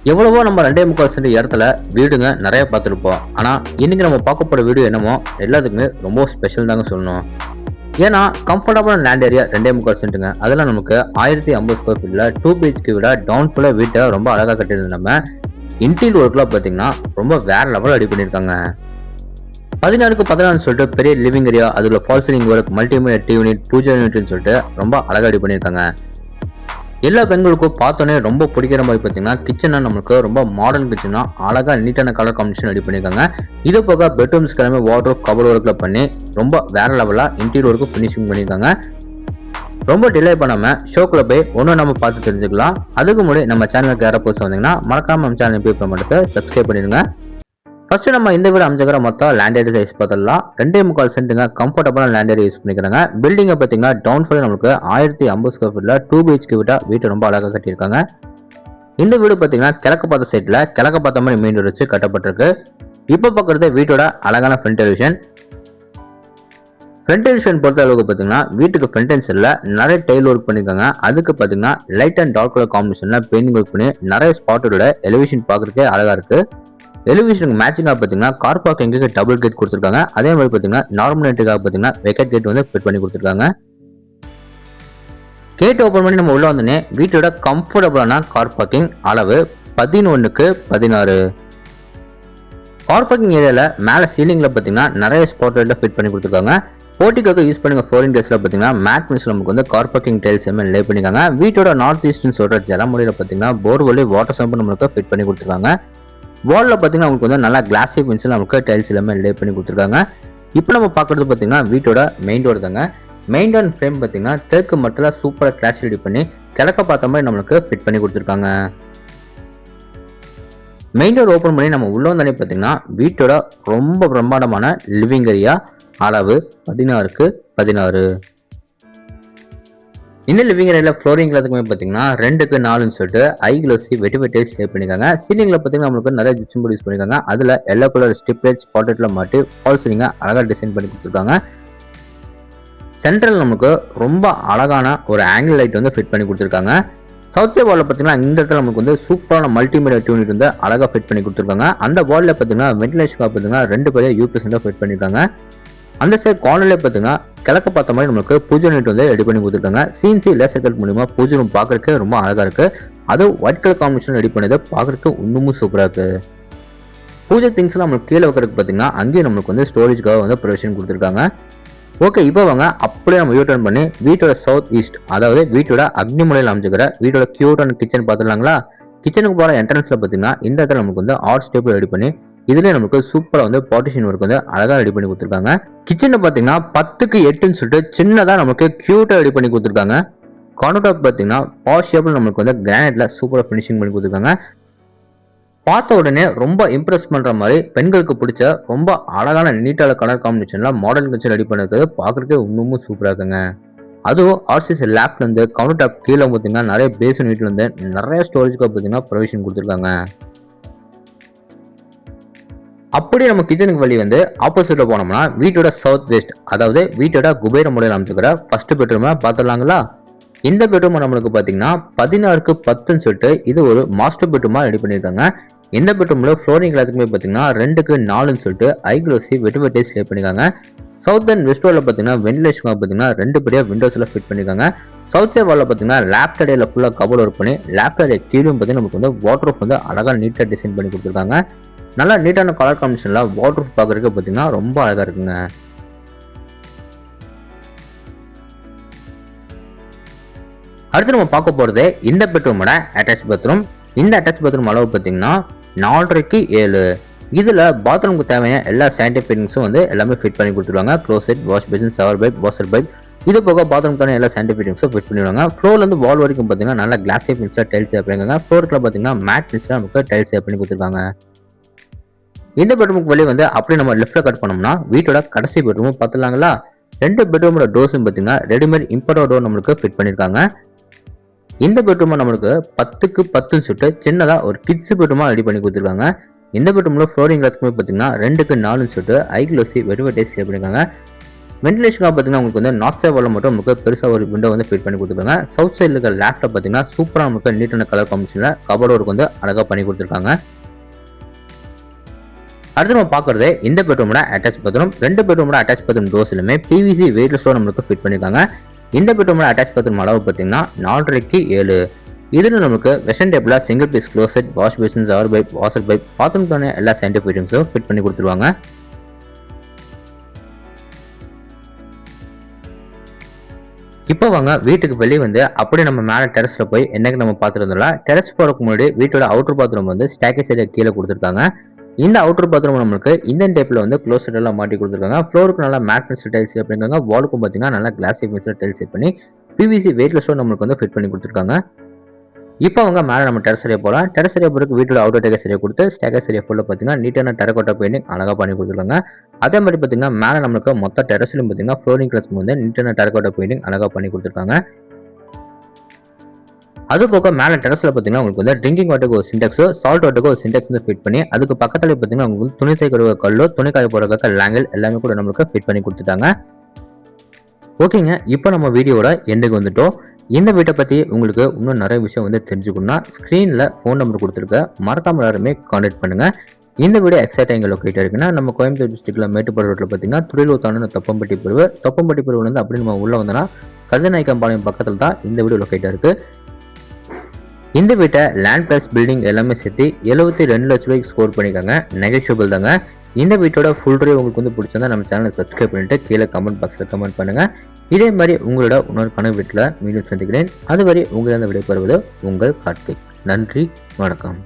எவ்வளவோ நம்ம 2.25 சென்ட் இடத்துல வீடுங்க நிறைய பார்த்துருப்போம். ஆனா இன்னைக்கு நம்ம பார்க்க போற வீடு என்னமோ எல்லாத்துக்குமே ரொம்ப ஸ்பெஷல் தாங்க சொல்லணும். ஏன்னா கம்ஃபர்டபுளான லேண்ட் ஏரியா 2.25 சென்ட்டுங்க. அதெல்லாம் நமக்கு 1050 ஸ்கொயர் ஃபீட்ல 2 பிஹெச்கே விட டவுன் ஃபுல்லா வீட்டை ரொம்ப அழகா கட்டியிருந்தது. நம்ம இன்டீரியர் ஒர்க்லாம் பார்த்தீங்கன்னா ரொம்ப வேற லெவல் ரெடி பண்ணியிருக்காங்க. 16க்கு 16 சொல்லிட்டு பெரிய லிவிங் ஏரியா, அதுல fall ceiling work, multimedia TV unit, pooja யூனிட்னு சொல்லிட்டு ரொம்ப அழகா ரெடி பண்ணியிருக்காங்க. எல்லா பெண்களுக்கும் பார்த்தோன்னே ரொம்ப பிடிக்கிற மாதிரி பார்த்தீங்கன்னா கிச்சனை நமக்கு ரொம்ப மாடர்ன் கிச்சனா அழகா நீட்டான கலர் காம்பினேஷன் ரெடி பண்ணியிருக்காங்க. இது போக பெட்ரூம்ஸ் எல்லாமே வார்ட்ரோப் கபோர்ட் ஒர்க்ல பண்ணி ரொம்ப வேற லெவலா இன்டீரியர் ஒர்க்கு ஃபினிஷிங் பண்ணியிருக்காங்க. ரொம்ப டிலே பண்ணாம ஷோக்குள்ள போய் ஒன்றும் நம்ம பார்த்து தெரிஞ்சுக்கலாம். அதுக்கு முன்னாடி நம்ம சேனலுக்கு யாராவது புதுசாக வந்தீங்கன்னா மறக்காம நம்ம சேனல் போய் பண்ண சப்ஸ்கிரைப் பண்ணிடுங்க. ஃபர்ஸ்ட் நம்ம இந்த வீடு அமைச்சுக்கிற மொத்தம் லேண்ட் ஏரியா சைஸ் பார்த்தலாம். 2.25 சென்ட்டுங்க கம்ஃபர்டபுளான லேண்ட் ஏரியா யூஸ் பண்ணிக்கிறாங்க. பில்டிங்கை பார்த்தீங்கன்னா டவுன் ஃபுல் நமக்கு 1050 ஸ்கொயர் ஃபீட்ல 2 பிஹெச்கே வீட்டா வீட்டை ரொம்ப அழகாக கட்டியிருக்காங்க. இந்த வீடு பார்த்தீங்கன்னா கிழக்கு பார்த்த சைட்ல கிழக்கு பார்த்த மாதிரி மெயின் ரோடு வச்சு கட்டப்பட்டிருக்கு. இப்போ பார்க்கறது வீட்டோட அழகான ஃப்ரண்ட் எலிவேஷன். ஃப்ரண்ட் எலிவேஷன் பொறுத்த அளவுக்கு பார்த்தீங்கன்னா வீட்டுக்கு ஃப்ரண்ட் அண்ட் சைடில் நிறைய டைல் ஒர்க் பண்ணியிருக்காங்க. அதுக்கு பார்த்தீங்கன்னா லைட் அண்ட் டார்க் கலர் காம்பினேஷன்ல பெயிண்டிங் ஒர்க் பண்ணி நிறைய ஸ்பாட்டோட எலிவேஷன் பார்க்கறதுக்கே அழகா இருக்கு. எலிவேஷனுக்கு மேட்சிங்காக பார்த்தீங்கன்னா கார் பார்க்கிங்க்கு டபுள் கேட் கொடுத்துருக்காங்க. அதே மாதிரி பார்த்தீங்கன்னா நார்மல் நெட்டுக்காக பார்த்தீங்கன்னா வெக்கெட் கேட் வந்து ஃபிட் பண்ணி கொடுத்துருக்காங்க. கேட் ஓப்பன் பண்ணி நம்ம உள்ள வந்தோடனே வீட்டோட கம்ஃபர்டபுளான கார் பார்க்கிங் அளவு 11க்கு 16. கார் பார்க்கிங் ஏரியாவில் மேலே சீலிங்கில் பார்த்தீங்கன்னா நிறைய ஸ்பாட் லைட்டில் ஃபிட் பண்ணி கொடுத்துருக்காங்க. போர்ட்டிக்காக யூஸ் பண்ணுங்க ஃப்ளோரிங் டேஸில் பார்த்தீங்கன்னா மேட் மிஷில் நமக்கு வந்து கார் பார்க்கிங் டைல்ஸ் எல்லாமே லே பண்ணியிருக்காங்க. வீட்டோட நார்த் ஈஸ்ட்னு சொல்கிற ஜலமுறையில் பார்த்தீங்கன்னா போர்வெல் வாட்டர் சம்பு நம்மளுக்கு ஃபிட் பண்ணி கொடுத்துருக்காங்க. வாலில் பார்த்தீங்கன்னா உங்களுக்கு வந்து நல்லா கிளாஸி பென்சில் நமக்கு டைல்ஸ் எல்லாமே லே பண்ணி கொடுத்துருக்காங்க. இப்போ நம்ம பார்க்குறது பார்த்தீங்கன்னா வீட்டோட மெயின் டோர் தாங்க. மெயின் டோர் ஃப்ரேம் பார்த்தீங்கன்னா தேக்கு மரத்தில் சூப்பராக கிளாஸ் ரெடி பண்ணி கிழக்க பார்த்த மாதிரி நம்மளுக்கு ஃபிட் பண்ணி கொடுத்துருக்காங்க. மெயின் டோர் ஓப்பன் பண்ணி நம்ம உள்ள வந்தாலே பார்த்தீங்கன்னா வீட்டோட ரொம்ப பிரம்மாண்டமான லிவிங் ஏரியா அளவு 16க்கு 16. இந்த லிவிங் ஏரியாவில் ஃப்ளோரிங் எல்லாத்துக்குமே பார்த்தீங்கன்னா 2க்கு 4ன்னு சொல்லிட்டு ஐ கிளோசி வெட்டி ஸ்டே பண்ணியிருக்காங்க. சீலிங்கில் பார்த்தீங்கன்னா நம்மளுக்கு நிறைய ஜிப்சம் போர்டு யூஸ் பண்ணியிருக்காங்க. அதில் எல்லோ கலர் ஸ்ட்ரிப் லைட் ஸ்பாட்டெட்ல மாட்டி ஃபால் சீலிங்கை அழகாக டிசைன் பண்ணி கொடுத்துருக்காங்க. சென்ட்ரல் நமக்கு ரொம்ப அழகான ஒரு ஆங்கிள் லைட் வந்து ஃபிட் பண்ணி கொடுத்துருக்காங்க. சவுத் சைட் வாலில் பார்த்தீங்கன்னா இந்த இடத்துல நமக்கு வந்து சூப்பரான மல்டிமீடியா யூனிட் வந்து அழகாக ஃபிட் பண்ணி கொடுத்துருக்காங்க. அந்த வாலில் பார்த்தீங்கன்னா வென்டிலேஷன் பார்த்தீங்கன்னா 2 பெரிய யூபிஎஸ் ஃபிட் பண்ணியிருக்காங்க. அந்த சைட் கார்னர்ல பார்த்தீங்கன்னா கிழக்க பார்த்த மாதிரி நமக்கு பூஜை யூனிட் வந்து ரெடி பண்ணி கொடுத்துருக்காங்க. சிஎன்சி லேசர் கட் மூலியமா பூஜை ரூம் பார்க்கறதுக்கு ரொம்ப அழகா இருக்கு. அதுவும் ஒயிட் கலர் காம்பினேஷன் ரெடி பண்ணது பார்க்கறதுக்கு இன்னமும் சூப்பரா இருக்கு. பூஜை திங்ஸ்லாம் நம்மளுக்கு கீழே வைக்கிறதுக்கு பார்த்தீங்கன்னா அங்கேயும் நம்மளுக்கு வந்து ஸ்டோரேஜ்க்காக வந்து ப்ரொவிஷன் கொடுத்துருக்காங்க. ஓகே, இப்போ வாங்க அப்படியே நம்ம யூட்டர்ன் பண்ணி வீட்டோட சவுத் ஈஸ்ட், அதாவது வீட்டோட அக்னிமுலையில் அமைச்சுக்கிற வீட்டோட கியூட்டான கிச்சன் பார்த்துடலாங்களா. கிச்சனுக்கு போகிற என்ட்ரன்ஸ்ல பார்த்தீங்கன்னா இந்த இடத்துல நமக்கு வந்து ஆர்ட் ஸ்டேபிள் ரெடி பண்ணி இதுல நமக்கு சூப்பரா வந்து பார்ட்டிஷன் ஒர்க் வந்து அழகா ரெடி பண்ணி கொடுத்துருக்காங்க. கிச்சன்ல பாத்தீங்கன்னா 10க்கு 8ன்னு சொல்லிட்டு சின்னதா நமக்கு கியூட்டா ரெடி பண்ணி கொடுத்துருக்காங்க. கவுண்டர் டாப் பாத்தீங்கன்னா பாஷ் ஷேப்ல நமக்கு வந்து கிரானைட்ல சூப்பரா ஃபினிஷிங் பண்ணி கொடுத்துருக்காங்க. பார்த்த உடனே ரொம்ப இம்ப்ரெஸ் பண்ற மாதிரி பெண்களுக்கு பிடிச்ச ரொம்ப அழகான நீட்டான கலர் காம்பினேஷன்ல மாடர்ன் கிச்சன் ரெடி பண்ணிருக்கிறது பார்க்கறதுக்கு இன்னமும் சூப்பரா இருக்குங்க. அதுவும் ஆர்சிசி லேப்ல இருந்து கவுண்டர் டாப் கீழே பார்த்தீங்கன்னா நிறைய பேசன் வீட்டுல இருந்து நிறைய ஸ்டோரேஜ்க்கு பார்த்தீங்கன்னா ப்ரொவிஷன் கொடுத்துருக்காங்க. அப்படி நம்ம கிச்சனுக்கு வெளியே வந்து ஆப்போசிட்ல போனோம்னா வீட்டோட சவுத் வெஸ்ட், அதாவது வீட்டோட குபேர முறையில் அமைச்சுக்கிற ஃபர்ஸ்ட் பெட்ரூமை பார்த்துடலாங்களா. இந்த பெட்ரூம் நம்மளுக்கு பார்த்தீங்கன்னா 16க்கு 10ன்னு சொல்லிட்டு இது ஒரு மாஸ்டர் பெட்ரூமா ரெடி பண்ணியிருக்காங்க. இந்த பெட்ரூம்ல ஃப்ளோரிங் எல்லாத்துக்குமே பார்த்தீங்கன்னா 2க்கு 4ன்னு சொல்லிட்டு ஐ க்ளோசி வெட்டி ஸ்லே பண்ணியிருக்காங்க. சவுத் அண்ட் வெஸ்ட் வாலில் பார்த்தீங்கன்னா வென்டிலேஷனுக்கு பார்த்தீங்கன்னா 2 பெரிய விண்டோஸ்ல ஃபிட் பண்ணியிருக்காங்க. சவுத் சைட் வாலில் பார்த்தீங்கன்னா லேப்ட் அடையில ஃபுல்லாக கபோர்ட் ஒர்க் பண்ணி லேப்ட் அடைய கீழே பார்த்தீங்கன்னா நமக்கு வந்து வாட்டர் வந்து அழகாக நீட்டாக டிசைன் பண்ணி கொடுத்துருக்காங்க. நல்லா நீட்டான கலர் காம்பினேஷன்ல வாட்டர் பார்க்கறதுக்கு பார்த்தீங்கன்னா ரொம்ப அழகா இருக்குங்க. அடுத்து நம்ம பார்க்க போறது இந்த பெட்ரூமோட அட்டாச் பாத்ரூம். இந்த அட்டாச் பாத்ரூம் அளவு பார்த்தீங்கன்னா 4.5க்கு 7. இதுல பாத்ரூமுக்கு தேவையான எல்லா சானிட்டரி ஃபிட்டிங்ஸும் வந்து எல்லாமே ஃபிட் பண்ணி கொடுத்துருவாங்க. Closet, wash basin, shower pipe, washer pipe, இது போக பாத்ரூமுக்கான எல்லா சானிட்டரி ஃபிட்டிங்ஸும் ஃபிட் பண்ணிடுவாங்க. ஃப்ளோர்ல இருந்து வால் வரைக்கும் பார்த்தீங்கன்னா நல்லா கிளாஸி ஃபினிஷ்ல டைல்ஸ் பண்ணிருக்காங்க. ஃப்ளோருக்கு பார்த்தீங்கன்னா மேட் ஃபினிஷ்ல நமக்கு டைல்ஸ் பண்ணி கொடுத்துருக்காங்க. இந்த பெட்ரூமுக்கு வெளியே வந்து அப்படியே நம்ம லெஃப்ட்ல கட் பண்ணோம்னா வீட்டோட கடைசி பெட்ரூமும் பார்த்துலாங்களா. 2 பெட்ரூமோட டோர்ஸும் பார்த்தீங்கன்னா ரெடிமேட் இம்போர்ட் டோர் நம்மளுக்கு ஃபிட் பண்ணியிருக்காங்க. இந்த பெட்ரூமை நம்மளுக்கு 10க்கு 10ன்னு சொல்லிட்டு சின்னதா ஒரு கிட்ஸ் பெட்ரூமா ரெடி பண்ணி கொடுத்துருக்காங்க. இந்த பெட்ரூம்ல ஃப்ளோரிங் எல்லாத்துக்குமே பார்த்தீங்கன்னா 2க்கு 4ன்னு சொல்லிட்டு ஐ க்ளோசி வெட்டி ஸ்லே பண்ணியிருக்காங்க. வென்டிலேஷனுக்காக பார்த்தீங்கன்னா உங்களுக்கு வந்து நார்த் சைட் வாலில் மட்டும் நமக்கு பெருசாக ஒரு விண்டோ வந்து ஃபிட் பண்ணி கொடுத்துருக்காங்க. சவுத் சைடில் இருக்கிற லேப்டாப் பார்த்தீங்கன்னா சூப்பராக நமக்கு நீட்டான கலர் காம்பினேஷனில் கபோர்டு ஒர்க் வந்து அழகாக பண்ணி கொடுத்துருக்காங்க. அடுத்து நம்ம பார்க்குறது இந்த பெட்ரூமோட அட்டாச் பாத்ரூம். 2 பெட்ரூமோட அட்டாச் பாத்ரூம் டோர்ஸ்லுமே பிவிசி வெயிட்லெஸ்ஸோட நம்மளுக்கு ஃபிட் பண்ணியிருக்காங்க. இந்த பெட்ரூமோட அட்டாச் பாத்ரூம் அளவு பார்த்தீங்கன்னா 4.5க்கு 7. இதில் நமக்கு வெஸ்டர்ன் டைப்பில் single piece closet, wash basin, shower pipe, washer pipe, பாத்ரூம்க்கான எல்லா சயின்டிஃபிக் ஃபிட்டிங்ஸும் ஃபிட் பண்ணி கொடுத்துருவாங்க. இப்போ வாங்க வீட்டுக்கு வெளியே வந்து அப்படியே நம்ம மேலே டெரஸில் போய் என்னைக்கு நம்ம பார்த்துருந்தோம்ல, டெரஸ் போகிறதுக்கு முன்னாடி வீட்டோட அவுட்டர் பாத்ரூம் வந்து ஸ்டேக்கேஸ் ஏரியா கீழே கொடுத்துருக்காங்க. இந்த அவுட்டர் பாத்ரூம் நம்மளுக்கு இந்தியன் டைப்பில் வந்து க்ளோசெட் எல்லாம் மாட்டி கொடுத்துருக்காங்க. ஃப்ளோருக்கு நல்லா மேட் ஃபினிஷ் டைல்ஸ் பண்ணிருக்காங்க. வாலுக்கும் பார்த்தீங்கன்னா நல்லா கிளாஸி ஃபினிஷ் டைல்ஸ் பண்ணி பிவிசி வெயிட்லெஸ்ஸோட நம்மளுக்கு வந்து ஃபிட் பண்ணி கொடுத்துருக்காங்க. இப்போ அவங்க மேலே நம்ம டெரஸ் ஏரியா போகலாம். டெரஸ் ஏரியா போகிறதுக்கு வீட்டோட அவுட்டர் டெரஸ் ஏரியா கொடுத்து ஸ்டேக்கஸ் ஏரியா ஃபுல்லாக பார்த்தீங்கன்னா நீட்டான டெரகோட்டா பெயிண்டிங் அழகாக பண்ணி கொடுத்துருக்காங்க. அதே மாதிரி பார்த்தீங்கன்னா மேலே நம்மளுக்கு மொத்த டெரஸ்லையும் பார்த்தீங்கன்னா ஃப்ளோரிங் கிளாஸ் வந்து நீட்டான டெரகோட்டா பெயிண்டிங் அழகாக பண்ணி கொடுத்துருக்காங்க. அது போக மேலே டெரஸில் பார்த்தீங்கன்னா உங்களுக்கு வந்து ட்ரிங்கிங் வாட்டருக்கு ஒரு சிண்டெக்ஸோ, சால்ட் வாட்டருக்கு ஒரு சிண்டெக்ஸ் வந்து ஃபிட் பண்ணி அதுக்கு பக்கத்தில் பார்த்தீங்கன்னா உங்களுக்கு துணி தைக்கிற கல்லோ, துணி காய போடுறதுக்கு லேங்கல் எல்லாமே கூட நம்மளுக்கு ஃபிட் பண்ணி கொடுத்துட்டாங்க. ஓகேங்க, இப்போ நம்ம வீடியோட எண்டுக்கு வந்துட்டோம். இந்த வீட்டை பற்றி உங்களுக்கு இன்னும் நிறைய விஷயம் வந்து தெரிஞ்சுக்கணும்னா ஸ்க்ரீனில் ஃபோன் நம்பர் கொடுத்துருக்க மறக்காம எல்லாருமே கான்டாக்ட் பண்ணுங்கள். இந்த வீடியோ எக்ஸாக்டாக எங்கே லொக்கேட் இருக்குன்னா நம்ம கோயம்புத்தூர் டிஸ்ட்ரிக்டில் மேட்டுப்பாடு ரோட்டில் பார்த்தீங்கன்னா துறையூத்தான தொப்பம்பட்டி பிரிவு வந்து அப்படி நம்ம உள்ளே வந்தோன்னா கதிநாயக்கம்பாளையம் பக்கத்தில் தான் இந்த வீடியோ லொக்கேட்டாக இருக்குது. இந்த வீட்டை லேண்ட் ப்ளஸ் பில்டிங் எல்லாமே சேர்த்து 72 லட்ச ரூபாய்க்கு ஸ்கோர் பண்ணிக்காங்க. நெகோஷியபிள் தாங்க. இந்த வீட்டோட ஃபுல் ரிவ்யூ உங்களுக்கு வந்து பிடிச்சிருந்தா நம்ம சேனலை சப்ஸ்கிரைப் பண்ணிட்டு கீழே கமெண்ட் பாக்ஸில் கமெண்ட் பண்ணுங்கள். இதே மாதிரி உங்களோட இன்னொரு கனவு வீட்டில் மீண்டும் சந்திக்கிறேன். அதுவரை உங்களிடம் விடைபெறுவது உங்கள் கார்த்திக். நன்றி, வணக்கம்.